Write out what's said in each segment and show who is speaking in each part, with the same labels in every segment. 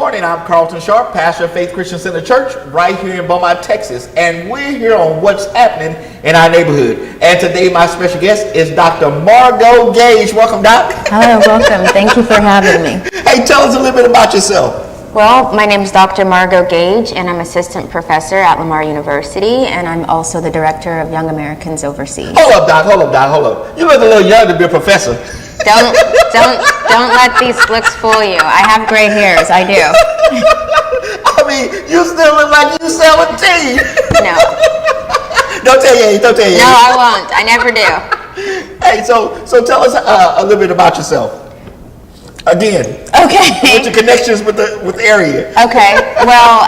Speaker 1: morning. I'm Carlton Sharp, pastor of Faith Christian Center Church, right here in Beaumont, Texas. And we're here on what's happening in our neighborhood. And today my special guest is Dr. Margot Gage. Welcome, Doc.
Speaker 2: Hello, welcome. Thank you for having me.
Speaker 1: Hey, tell us a little bit about yourself.
Speaker 2: Well, my name is Dr. Margot Gage, and I'm assistant professor at Lamar University, and I'm also the director of Young Americans Overseas.
Speaker 1: Hold up, Doc. You look a little young to be a professor.
Speaker 2: Don't let these looks fool you. I have gray hairs. I do.
Speaker 1: I mean, you still look like you're 17.
Speaker 2: No.
Speaker 1: Don't tell your age.
Speaker 2: No, I won't. I never do.
Speaker 1: Hey, so tell us a little bit about yourself. Again.
Speaker 2: Okay.
Speaker 1: What's your connections with the area?
Speaker 2: Okay. Well,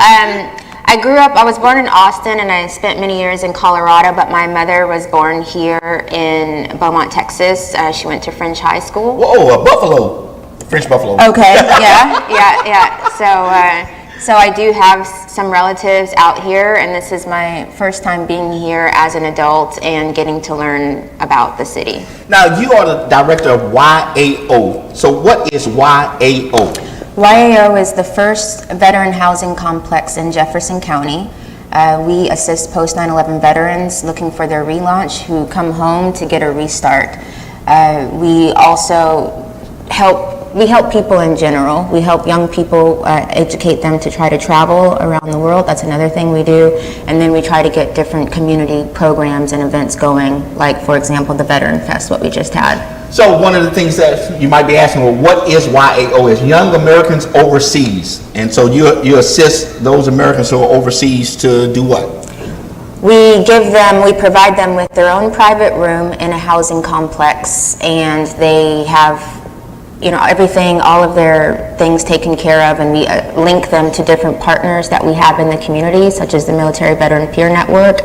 Speaker 2: I was born in Austin, and I spent many years in Colorado, but my mother was born here in Beaumont, Texas. She went to French High School.
Speaker 1: Whoa, a buffalo. French buffalo.
Speaker 2: Okay, yeah. So I do have some relatives out here, and this is my first time being here as an adult and getting to learn about the city.
Speaker 1: Now, you are the director of YAO. So what is YAO?
Speaker 2: YAO is the first veteran housing complex in Jefferson County. We assist post 9/11 veterans looking for their relaunch who come home to get a restart. We also help people in general. We help young people, educate them to try to travel around the world. That's another thing we do. And then we try to get different community programs and events going, like, for example, the Veteran Fest, what we just had.
Speaker 1: So one of the things that you might be asking, well, what is YAO? Is Young Americans Overseas. And so you assist those Americans who are overseas to do what?
Speaker 2: We provide them with their own private room in a housing complex, and they have everything, all of their things taken care of, and we link them to different partners that we have in the community, such as the Military Veteran Peer Network,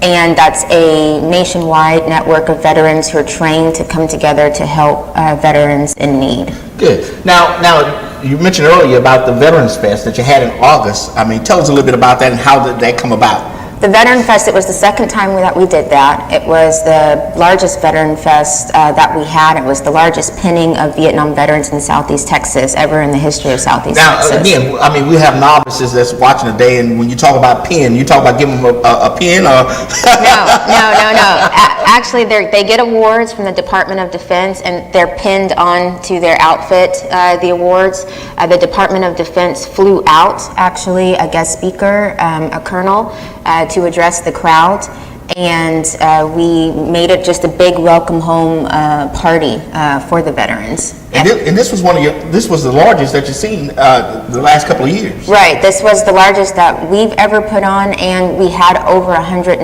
Speaker 2: and that's a nationwide network of veterans who are trained to come together to help veterans in need.
Speaker 1: Good. Now, you mentioned earlier about the Veterans Fest that you had in August. I mean, tell us a little bit about that and how did that come about?
Speaker 2: The Veteran Fest, it was the second time that we did that. It was the largest Veteran Fest that we had. It was the largest pinning of Vietnam veterans in Southeast Texas ever in the history of Southeast Texas.
Speaker 1: Now, again, I mean, we have novices that's watching today, and when you talk about pin, you talk about giving them a pin or...
Speaker 2: No. Actually, they get awards from the Department of Defense, and they're pinned onto their outfit, the awards. The Department of Defense flew out, actually, a guest speaker, a colonel, to address the crowd, and we made it just a big welcome home party for the veterans.
Speaker 1: And this was this was the largest that you've seen the last couple of years.
Speaker 2: Right, this was the largest that we've ever put on, and we had over 100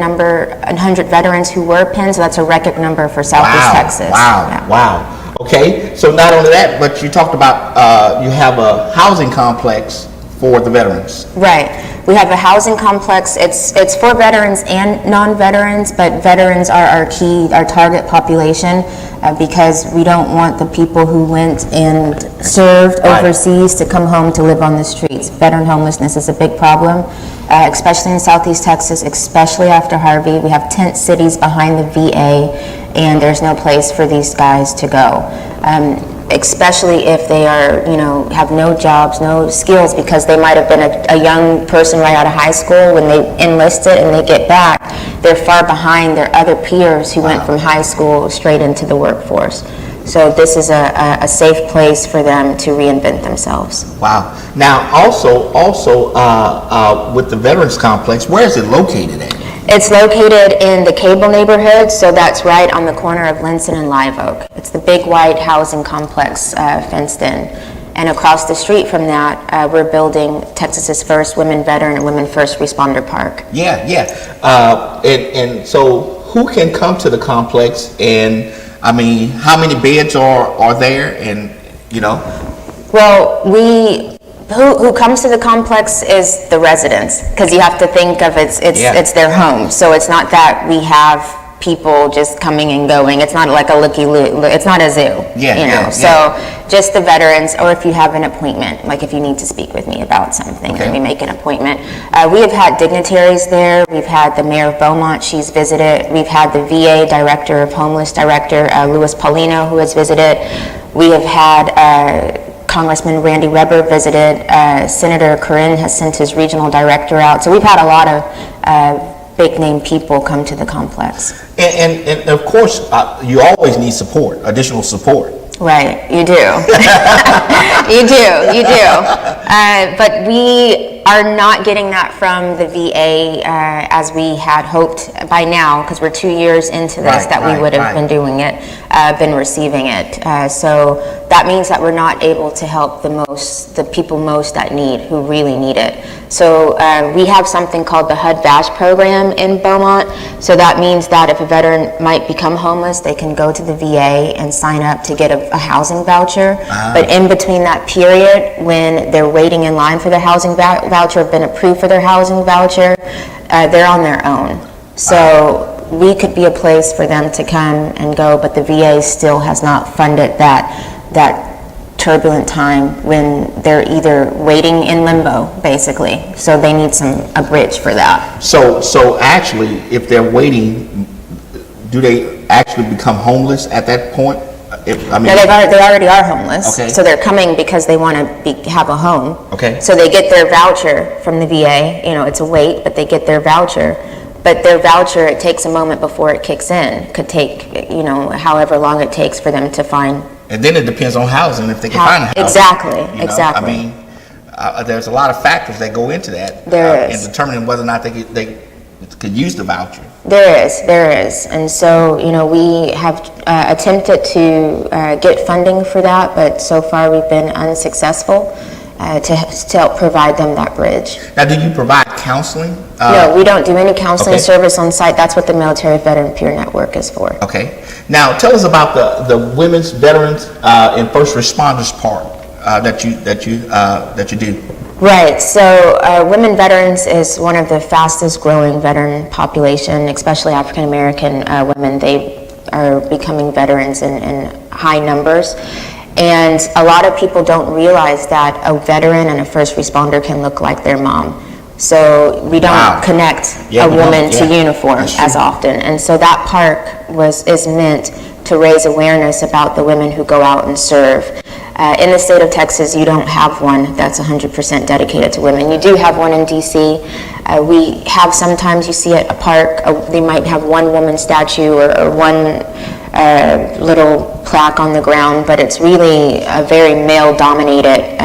Speaker 2: veterans who were pinned, so that's a record number for Southeast Texas.
Speaker 1: Wow. Okay, so not only that, but you talked about you have a housing complex for the veterans.
Speaker 2: Right. We have a housing complex. It's for veterans and non-veterans, but veterans are our target population because we don't want the people who went and served overseas to come home to live on the streets. Veteran homelessness is a big problem, especially in Southeast Texas, especially after Harvey. We have tent cities behind the VA, and there's no place for these guys to go. Especially if they are, have no jobs, no skills, because they might have been a young person right out of high school when they enlisted and they get back, they're far behind their other peers who went from high school straight into the workforce. So this is a safe place for them to reinvent themselves.
Speaker 1: Wow. Now, also with the Veterans Complex, where is it located at?
Speaker 2: It's located in the Cable neighborhood, so that's right on the corner of Linson and Live Oak. It's the big white housing complex fenced in. And across the street from that, we're building Texas's first women veteran and women first responder park.
Speaker 1: Yeah. And so who can come to the complex, and I mean, how many beds are there, and
Speaker 2: Well, who comes to the complex is the residents, because you have to think of it's their home. So it's not that we have people just coming and going. It's not like a looky-loo. It's not a zoo. So just the veterans, or if you have an appointment, like if you need to speak with me about something, then we make an appointment. We have had dignitaries there. We've had the mayor of Beaumont. She's visited. We've had the VA director of homeless director, Louis Paulino, who has visited. We have had Congressman Randy Weber visited. Senator Corinne has sent his regional director out. So we've had a lot of big name people come to the complex.
Speaker 1: And of course, you always need support, additional support.
Speaker 2: Right, you do. you do. But we are not getting that from the VA as we had hoped by now, because we're 2 years into this, we would have been doing it, been receiving it. So that means that we're not able to help the people most that who really need it. So we have something called the HUD-VASH program in Beaumont. So that means that if a veteran might become homeless, they can go to the VA and sign up to get a housing voucher. But in between that period, when they're waiting in line for their housing voucher, have been approved for their housing voucher, they're on their own. So we could be a place for them to come and go, but the VA still has not funded that turbulent time when they're either waiting in limbo, basically. So they need a bridge for that.
Speaker 1: So actually, if they're waiting, do they actually become homeless at that point?
Speaker 2: No, they already are homeless.
Speaker 1: Okay.
Speaker 2: So they're coming because they want to have a home.
Speaker 1: Okay.
Speaker 2: So they get their voucher from the VA. It's a wait, but they get their voucher. But their voucher, it takes a moment before it kicks in. It could take, however long it takes for them to find.
Speaker 1: And then it depends on housing, if they can find a house.
Speaker 2: Exactly.
Speaker 1: There's a lot of factors that go into that.
Speaker 2: There is.
Speaker 1: In determining whether or not they could use the voucher.
Speaker 2: There is. And so, we have attempted to get funding for that, but so far we've been unsuccessful to help provide them that bridge.
Speaker 1: Now, do you provide counseling?
Speaker 2: No, we don't do any counseling service on site. That's what the Military Veteran Peer Network is for. Okay.
Speaker 1: Now, tell us about the women's veterans and first responders part that you do.
Speaker 2: Right. So, women veterans is one of the fastest growing veteran population, especially African American women. They are becoming veterans in high numbers. And a lot of people don't realize that a veteran and a first responder can look like their mom. So we don't connect a woman to uniform as often. And so that park is meant to raise awareness about the women who go out and serve. In the state of Texas, you don't have one that's 100% dedicated to women. You do have one in DC. We have sometimes you see at a park, they might have one woman statue or one little plaque on the ground, but it's really a very male-dominated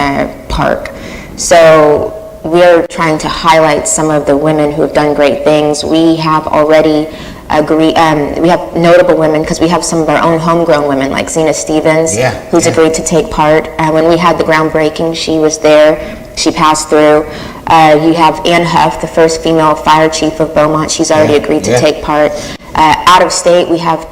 Speaker 2: park. So we're trying to highlight some of the women who have done great things. We have already we have notable women because we have some of our own homegrown women like Zena Stevens, who's agreed to take part. When we had the groundbreaking, she was there. She passed through. You have Ann Huff, the first female fire chief of Beaumont. She's already agreed to take part. Out of state, we have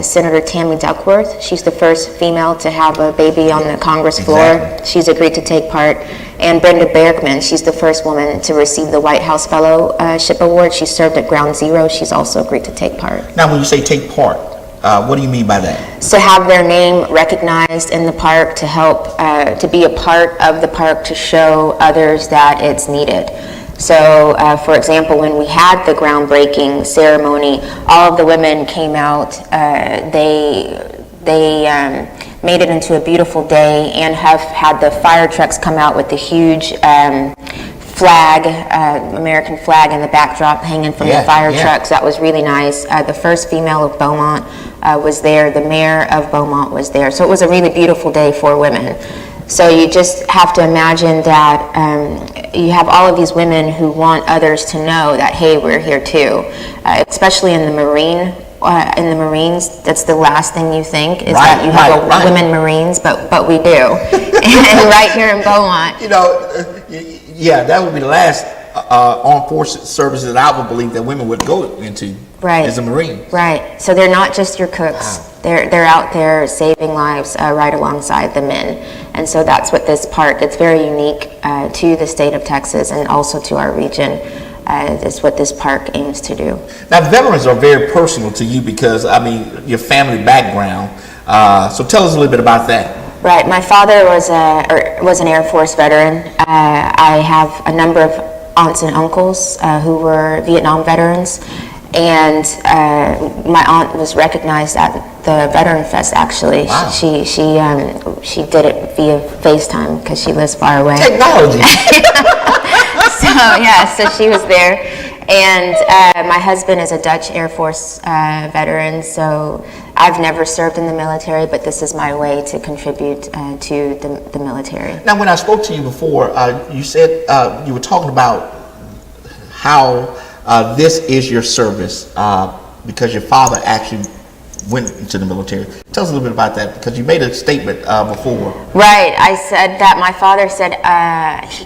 Speaker 2: Senator Tammy Duckworth. She's the first female to have a baby on the Congress floor. She's agreed to take part. And Brenda Bergman, she's the first woman to receive the White House Fellowship Award. She served at Ground Zero. She's also agreed to take part.
Speaker 1: Now, when you say take part, what do you mean by that?
Speaker 2: So have their name recognized in the park to help, to be a part of the park to show others that it's needed. So, for example, when we had the groundbreaking ceremony, all of the women came out. They made it into a beautiful day. Ann Huff had the fire trucks come out with the huge flag, American flag in the backdrop hanging from the fire trucks. That was really nice. The first female of Beaumont was there. The mayor of Beaumont was there. So it was a really beautiful day for women. So you just have to imagine that you have all of these women who want others to know that, hey, we're here too. Especially in the Marines, that's the last thing you think is that you have women Marines, but we do. And right here in Beaumont.
Speaker 1: That would be the last armed forces services that I would believe that women would go into. As a Marine.
Speaker 2: Right. So they're not just your cooks. Wow. They're out there saving lives right alongside the men. And so that's what this park, it's very unique to the state of Texas and also to our region. Is what this park aims to do.
Speaker 1: Now, veterans are very personal to you because, your family background. So tell us a little bit about that.
Speaker 2: Right. My father was an Air Force veteran. I have a number of aunts and uncles who were Vietnam veterans. And my aunt was recognized at the Veteran Fest. Actually, she did it via FaceTime because she lives far away.
Speaker 1: Technology.
Speaker 2: So she was there. And my husband is a Dutch Air Force veteran, so I've never served in the military, but this is my way to contribute to the military.
Speaker 1: Now, when I spoke to you before, you said you were talking about how this is your service because your father actually went into the military. Tell us a little bit about that, because you made a statement before.
Speaker 2: Right. I said that my father said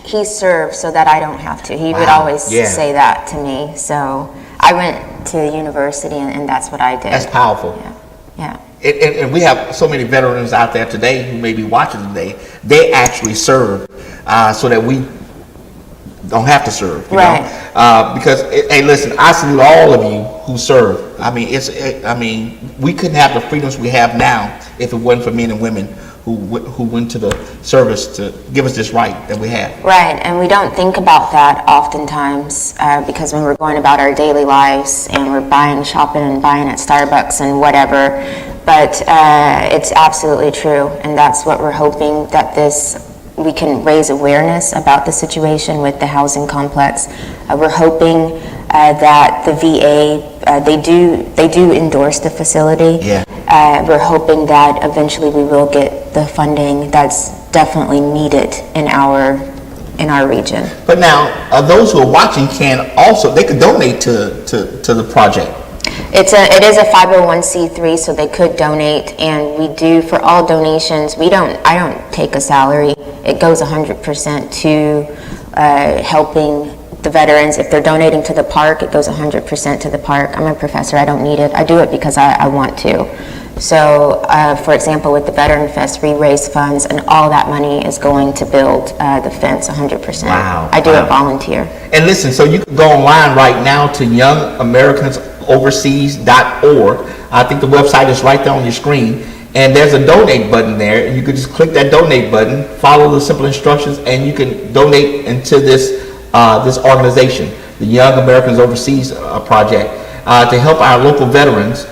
Speaker 2: he served so that I don't have to. He would always say that to me. So I went to university, and that's what I did.
Speaker 1: That's powerful.
Speaker 2: Yeah.
Speaker 1: And we have so many veterans out there today who may be watching today. They actually serve so that we don't have to serve, you know? Because hey, listen, I salute all of you who serve. I mean, we couldn't have the freedoms we have now if it wasn't for men and women who went to the service to give us this right that we have.
Speaker 2: Right, and we don't think about that oftentimes because when we're going about our daily lives and we're shopping and buying at Starbucks and whatever, but it's absolutely true, and that's what we're hoping, that we can raise awareness about the situation with the housing complex. We're hoping that the VA, they do endorse the facility. We're hoping that eventually we will get the funding that's definitely needed in our region.
Speaker 1: But now, those who are watching they could donate to the project.
Speaker 2: It is a 501c3, so they could donate, and we do, for all donations, I don't take a salary. It goes 100% to helping the veterans. If they're donating to the park, it goes 100% to the park. I'm a professor, I don't need it. I do it because I want to. So, for example, with the Veteran Fest, we raise funds, and all that money is going to build the fence 100%.
Speaker 1: Wow.
Speaker 2: I do it volunteer.
Speaker 1: And listen, so you can go online right now to YoungAmericans.overseas.org. I think the website is right there on your screen, and there's a donate button there, and you can just click that donate button, follow the simple instructions, and you can donate into this organization, the Young Americans Overseas Project, to help our local veterans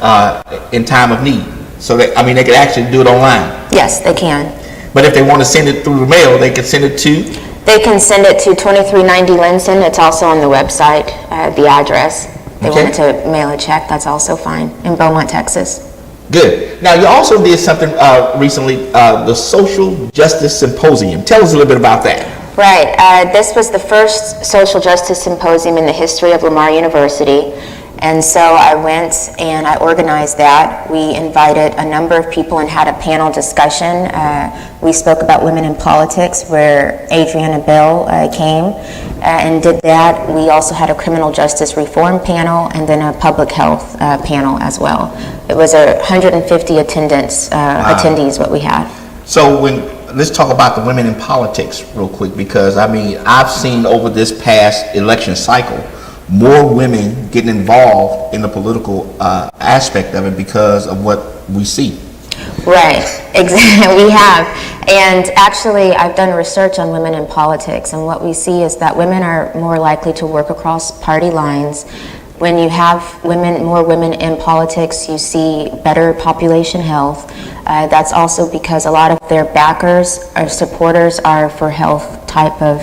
Speaker 1: in time of need. So they can actually do it online.
Speaker 2: Yes, they can.
Speaker 1: But if they want to send it through the mail, they can send it to?
Speaker 2: They can send it to 2390 Linson. It's also on the website, the address. They wanted to mail a check, that's also fine, in Beaumont, Texas.
Speaker 1: Good. Now, you also did something recently, the Social Justice Symposium. Tell us a little bit about that.
Speaker 2: Right. This was the first social justice symposium in the history of Lamar University. And so I went and I organized that. We invited a number of people and had a panel discussion. We spoke about women in politics, where Adriana Bell came and did that. We also had a criminal justice reform panel and then a public health panel as well. It was 150 attendees what we had.
Speaker 1: So let's talk about the women in politics real quick, because I've seen over this past election cycle more women getting involved in the political aspect of it because of what we see.
Speaker 2: Right, exactly, we have. And actually, I've done research on women in politics, and what we see is that women are more likely to work across party lines. When you have more women in politics, you see better population health. That's also because a lot of their backers or supporters are for health type of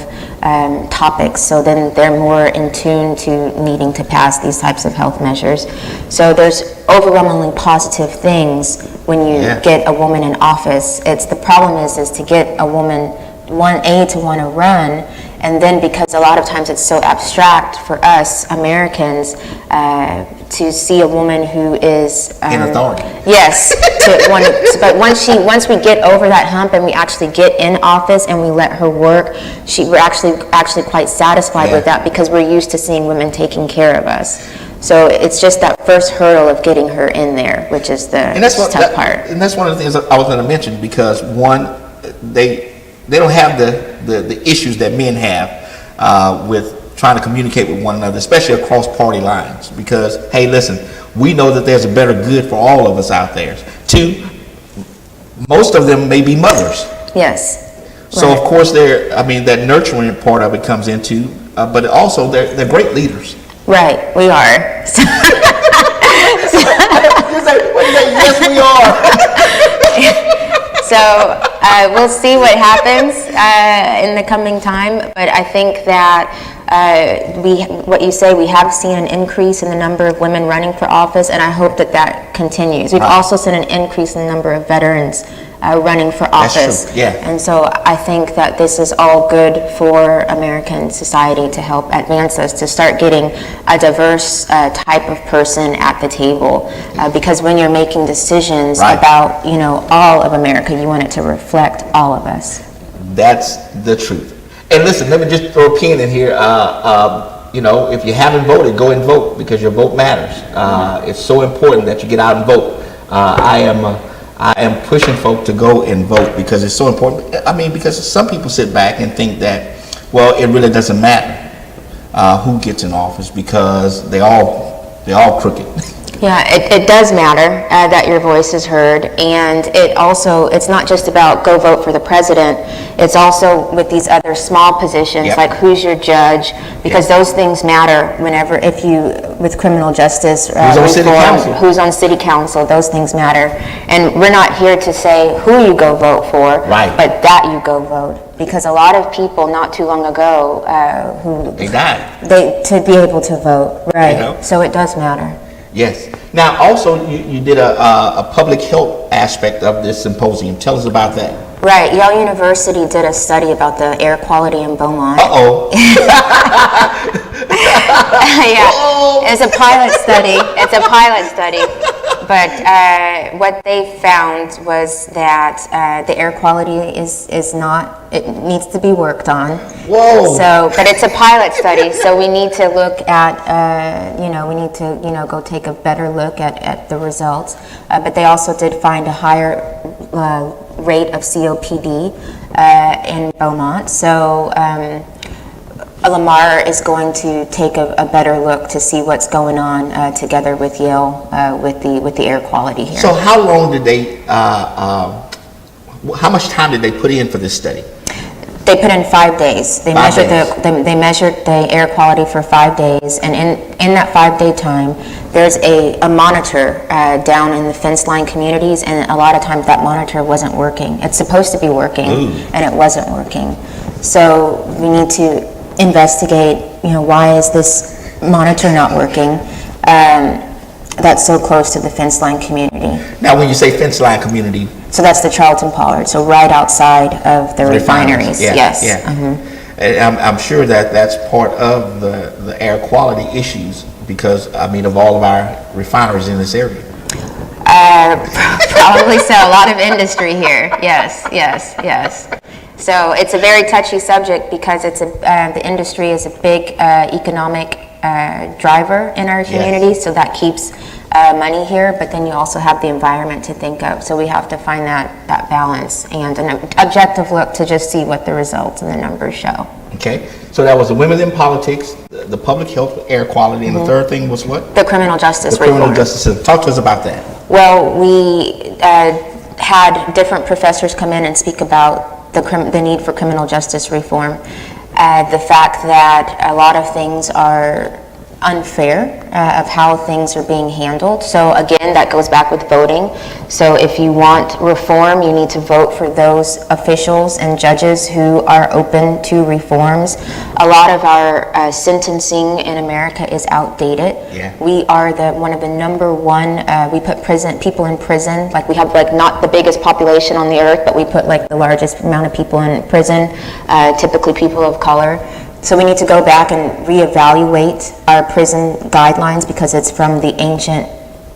Speaker 2: topics, so then they're more in tune to needing to pass these types of health measures. So there's overwhelmingly positive things when you get a woman in office. The problem is to get a woman to want to run, and then because a lot of times it's so abstract for us Americans to see a woman who is
Speaker 1: in authority.
Speaker 2: Yes, but once we get over that hump and we actually get in office and we let her work, we're actually quite satisfied with that, because we're used to seeing women taking care of us. So it's just that first hurdle of getting her in there, which is the tough part.
Speaker 1: And that's one of the things I was going to mention, because one, they don't have the issues that men have with trying to communicate with one another, especially across party lines, because, hey, listen, we know that there's a better good for all of us out there. Two, most of them may be mothers.
Speaker 2: Yes.
Speaker 1: So, of course, that nurturing part of it comes into, but also they're great leaders.
Speaker 2: Right, we are.
Speaker 1: You say, yes, we are.
Speaker 2: So We'll see what happens in the coming time, but I think that what you say, we have seen an increase in the number of women running for office, and I hope that that continues. We've also seen an increase in the number of veterans running for office.
Speaker 1: That's true. Yeah.
Speaker 2: And so I think that this is all good for American society to help advance us, to start getting a diverse type of person at the table. Because when you're making decisions about, all of America, you want it to reflect all of us.
Speaker 1: That's the truth. And listen, let me just throw a pin in here. If you haven't voted, go and vote, because your vote matters. It's so important that you get out and vote. I am pushing folk to go and vote because it's so important. I mean, because some people sit back and think that, well, it really doesn't matter who gets in office because they're all crooked.
Speaker 2: Yeah, it does matter that your voice is heard, and it's not just about go vote for the president. It's also with these other small positions, like who's your judge, because those things matter with criminal justice reform, who's on city council, those things matter. And we're not here to say who you go vote for, but that you go vote. Because a lot of people not too long ago
Speaker 1: they died
Speaker 2: to be able to vote, right? So it does matter.
Speaker 1: Yes. Now, also, you did a public health aspect of this symposium. Tell us about that.
Speaker 2: Right. Yale University did a study about the air quality in Beaumont.
Speaker 1: Uh-oh.
Speaker 2: Yeah. It's a pilot study. But what they found was that the air quality is not, it needs to be worked on.
Speaker 1: Whoa.
Speaker 2: But it's a pilot study, so we need to look at, we need to, go take a better look at the results. But they also did find a higher rate of COPD in Beaumont. So Lamar is going to take a better look to see what's going on together with Yale with the air quality here.
Speaker 1: So how long did they, how much time did they put in for this study?
Speaker 2: They put in 5 days. They measured the air quality for 5 days, and in that 5-day time, there's a monitor down in the fence line communities, and a lot of times that monitor wasn't working. It's supposed to be working, and it wasn't working. So we need to investigate, why is this monitor not working? That's so close to the fence line community.
Speaker 1: Now, when you say fence line community,
Speaker 2: so that's the Charlton Pollard, so right outside of the refineries. Yes.
Speaker 1: Yeah. And I'm sure that's part of the air quality issues because, of all of our refineries in this area.
Speaker 2: Probably so. A lot of industry here. Yes. So it's a very touchy subject because the industry is a big economic driver in our community, so that keeps money here, but then you also have the environment to think of. So we have to find that balance and an objective look to just see what the results and the numbers show.
Speaker 1: Okay, so that was the women in politics, the public health, air quality, and the third thing was what?
Speaker 2: The criminal justice reform.
Speaker 1: Criminal justice system. Talk to us about that.
Speaker 2: Well, we had different professors come in and speak about the need for criminal justice reform. The fact that a lot of things are unfair of how things are being handled. So again, that goes back with voting. So if you want reform, you need to vote for those officials and judges who are open to reforms. A lot of our sentencing in America is outdated.
Speaker 1: Yeah.
Speaker 2: We are one of the number one, we put people in prison, like we have not the biggest population on the earth, but we put the largest amount of people in prison, typically people of color. So we need to go back and reevaluate our prison guidelines because it's from the ancient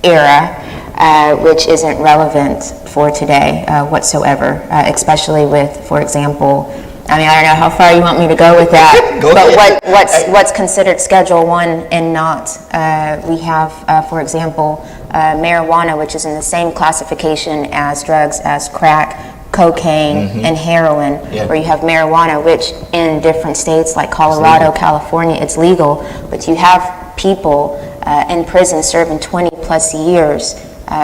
Speaker 2: era, which isn't relevant for today whatsoever, especially with, for example, I don't know how far you want me to go with that, but what's considered Schedule 1 and not. We have, for example, marijuana, which is in the same classification as drugs as crack, cocaine, and heroin, where you have marijuana, which in different states like Colorado, California, it's legal, but you have people in prison serving 20 plus years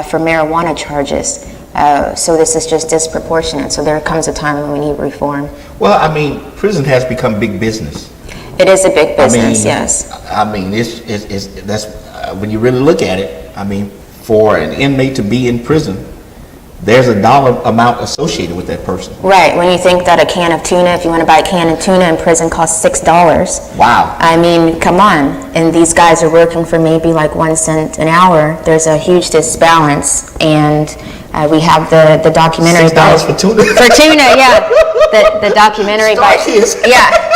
Speaker 2: for marijuana charges. So this is just disproportionate. So there comes a time when we need reform.
Speaker 1: Well, prison has become big business.
Speaker 2: It is a big business, yes.
Speaker 1: That's when you really look at it. For an inmate to be in prison, there's a dollar amount associated with that person.
Speaker 2: Right, when you think that a can of tuna, if you want to buy a can of tuna in prison, costs $6.
Speaker 1: Wow.
Speaker 2: I mean, come on. And these guys are working for maybe like 1 cent an hour. There's a huge disbalance. And we have the documentary.
Speaker 1: $6 for tuna?
Speaker 2: For tuna, yeah. The documentary by... Yeah.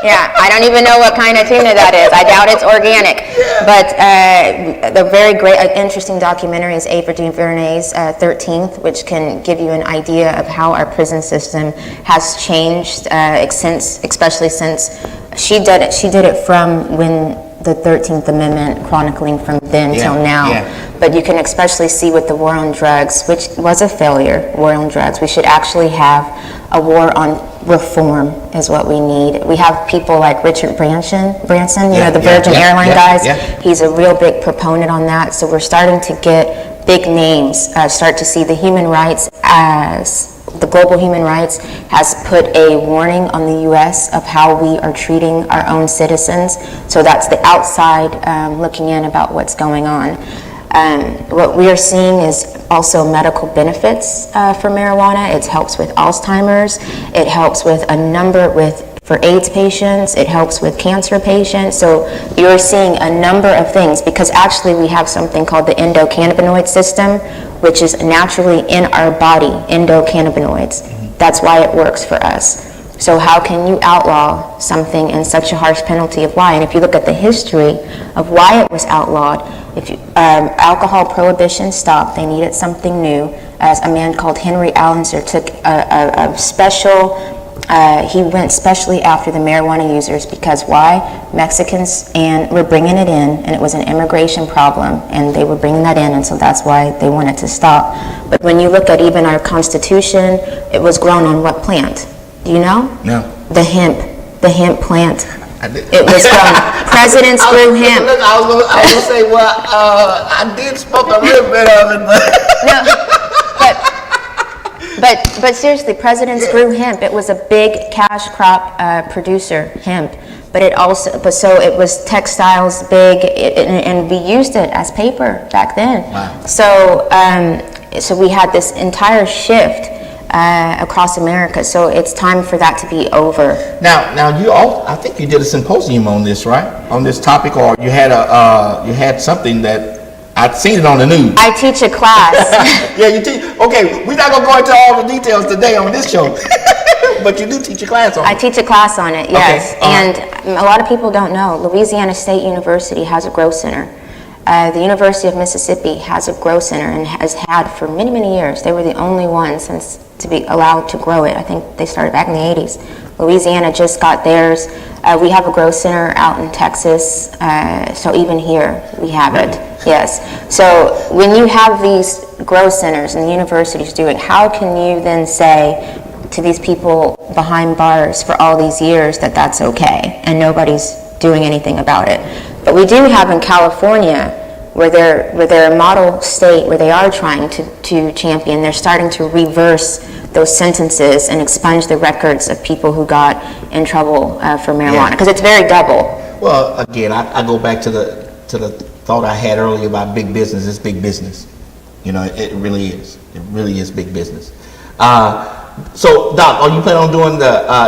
Speaker 2: Yeah, I don't even know what kind of tuna that is. I doubt it's organic. Yeah. But the very great, interesting documentary is Ava DuVernay's 13th, which can give you an idea of how our prison system has changed, especially since she did it from when the 13th Amendment chronicling from then till now. Yeah. But you can especially see with the war on drugs, which was a failure, war on drugs. We should actually have a war on reform is what we need. We have people like Richard Branson, the Virgin Airline guys. Yeah. He's a real big proponent on that. So we're starting to get big names, start to see the human rights as the global human rights has put a warning on the U.S. of how we are treating our own citizens. So that's the outside looking in about what's going on. What we are seeing is also medical benefits for marijuana. It helps with Alzheimer's. It helps with for AIDS patients. It helps with cancer patients. So you're seeing a number of things because actually we have something called the endocannabinoid system, which is naturally in our body, endocannabinoids. That's why it works for us. So how can you outlaw something in such a harsh penalty of why? And if you look at the history of why it was outlawed, alcohol prohibition stopped, they needed something new. As a man called Henry Allenser took a special, he went specially after the marijuana users because why? Mexicans were bringing it in, and it was an immigration problem, and they were bringing that in, and so that's why they wanted to stop. But when you look at even our Constitution, it was grown on what plant? Do you know?
Speaker 1: No.
Speaker 2: The hemp plant. It was from presidents grew hemp.
Speaker 1: I was going to say, I did smoke a little bit of it, but
Speaker 2: but seriously, presidents grew hemp. It was a big cash crop producer, hemp. But it was textiles big, and we used it as paper back then.
Speaker 1: Wow.
Speaker 2: So we had this entire shift across America, so it's time for that to be over.
Speaker 1: Now, I think you did a symposium on this, right? On this topic, or you had something that I've seen it on the news.
Speaker 2: I teach a class.
Speaker 1: Yeah, you teach. Okay, we're not gonna go into all the details today on this show, but you do teach a class on it.
Speaker 2: I teach a class on it, yes.
Speaker 1: Okay.
Speaker 2: And a lot of people don't know. Louisiana State University has a grow center. The University of Mississippi has a grow center and has had for many, many years. They were the only ones to be allowed to grow it. I think they started back in the 80s. Louisiana just got theirs. We have a grow center out in Texas, so even here we have it. Yes. So when you have these grow centers and the universities do it, how can you then say to these people behind bars for all these years that that's okay and nobody's doing anything about it? But we do have in California, where they're a model state where they are trying to champion, they're starting to reverse those sentences and expunge the records of people who got in trouble for marijuana, because it's very double.
Speaker 1: Well, again, I go back to the thought I had earlier about big business. It's big business. You know, it really is. It really is big business. So, Doc, are you planning on doing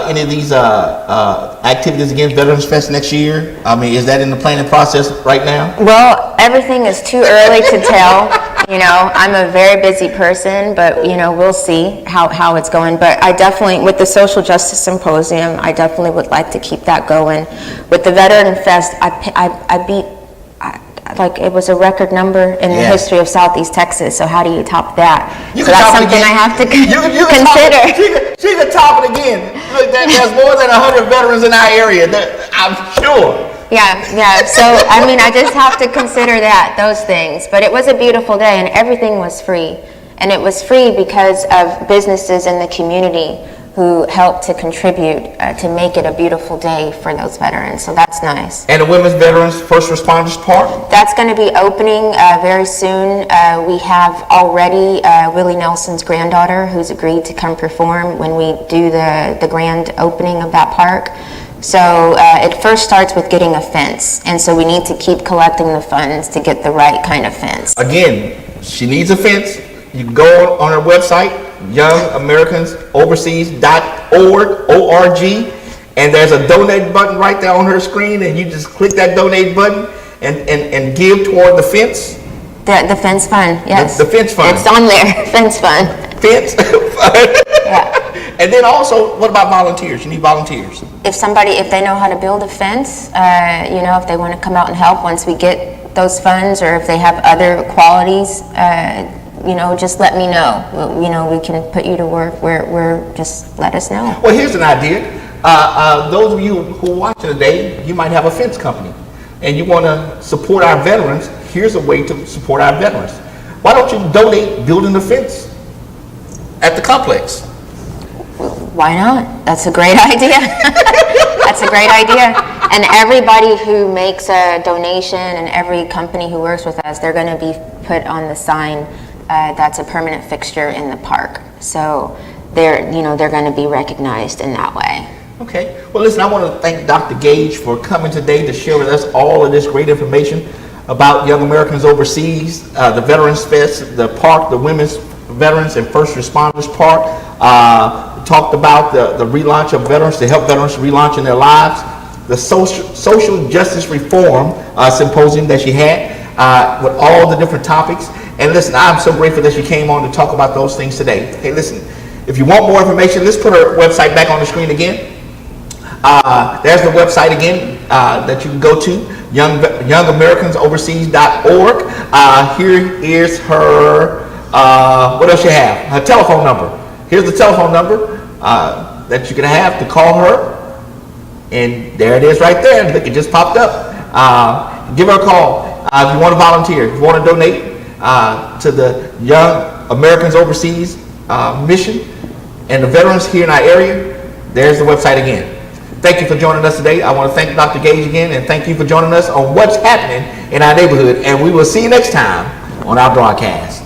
Speaker 1: any of these activities against Veterans Fest next year? I mean, is that in the planning process right now?
Speaker 2: Well, everything is too early to tell. You know, I'm a very busy person, but, you know, we'll see how it's going. But I definitely, with the Social Justice Symposium, I definitely would like to keep that going. With the Veteran Fest, I beat, like, it was a record number in the history of Southeast Texas, so how do you top that? So that's something I have to consider.
Speaker 1: She could top it again. Look, there's more than 100 veterans in our area, I'm sure.
Speaker 2: Yeah, so, I mean, I just have to consider those things. But it was a beautiful day, and everything was free. And it was free because of businesses in the community who helped to contribute to make it a beautiful day for those veterans. So that's nice.
Speaker 1: And the Women's Veterans First Responders Park?
Speaker 2: That's going to be opening very soon. We have already Willie Nelson's granddaughter who's agreed to come perform when we do the grand opening of that park. So it first starts with getting a fence, and so we need to keep collecting the funds to get the right kind of fence.
Speaker 1: Again, she needs a fence. you can go on our website, YoungAmericans.Overseas.org, O-R-G, and there's a donate button right there on her screen, and you just click that donate button and give toward the fence.
Speaker 2: The fence fund, yes.
Speaker 1: The fence fund.
Speaker 2: It's on there, fence fund.
Speaker 1: Fence fund.
Speaker 2: Yeah.
Speaker 1: And then also, what about volunteers? You need volunteers.
Speaker 2: If they know how to build a fence, if they want to come out and help once we get those funds, or if they have other qualities, just let me know. We can put you to work. We're just let us know.
Speaker 1: Well, here's an idea. Those of you who are watching today, you might have a fence company, and you want to support our veterans. Here's a way to support our veterans. Why don't you donate building the fence at the complex?
Speaker 2: Why not? That's a great idea. That's a great idea. And everybody who makes a donation and every company who works with us, they're going to be put on the sign that's a permanent fixture in the park. So they're going to be recognized in that way.
Speaker 1: Okay. Well, listen, I want to thank Dr. Gage for coming today to share with us all of this great information about Young Americans Overseas, the Veterans Fest, the park, the Women's Veterans and First Responders Park. Talked about the relaunch of veterans, to help veterans relaunch in their lives, the social justice reform symposium that she had with all the different topics. And listen, I'm so grateful that she came on to talk about those things today. Hey, listen, if you want more information, let's put her website back on the screen again. There's the website again that you can go to, YoungAmericans.Overseas.org. Here is her, what else you have? Her telephone number. Here's the telephone number that you're going to have to call her. And there it is right there. Look, it just popped up. Give her a call if you want to volunteer, if you want to donate to the Young Americans Overseas mission and the veterans here in our area. There's the website again. Thank you for joining us today. I want to thank Dr. Gage again, and thank you for joining us on What's Happening in Our Neighborhood. And we will see you next time on our broadcast.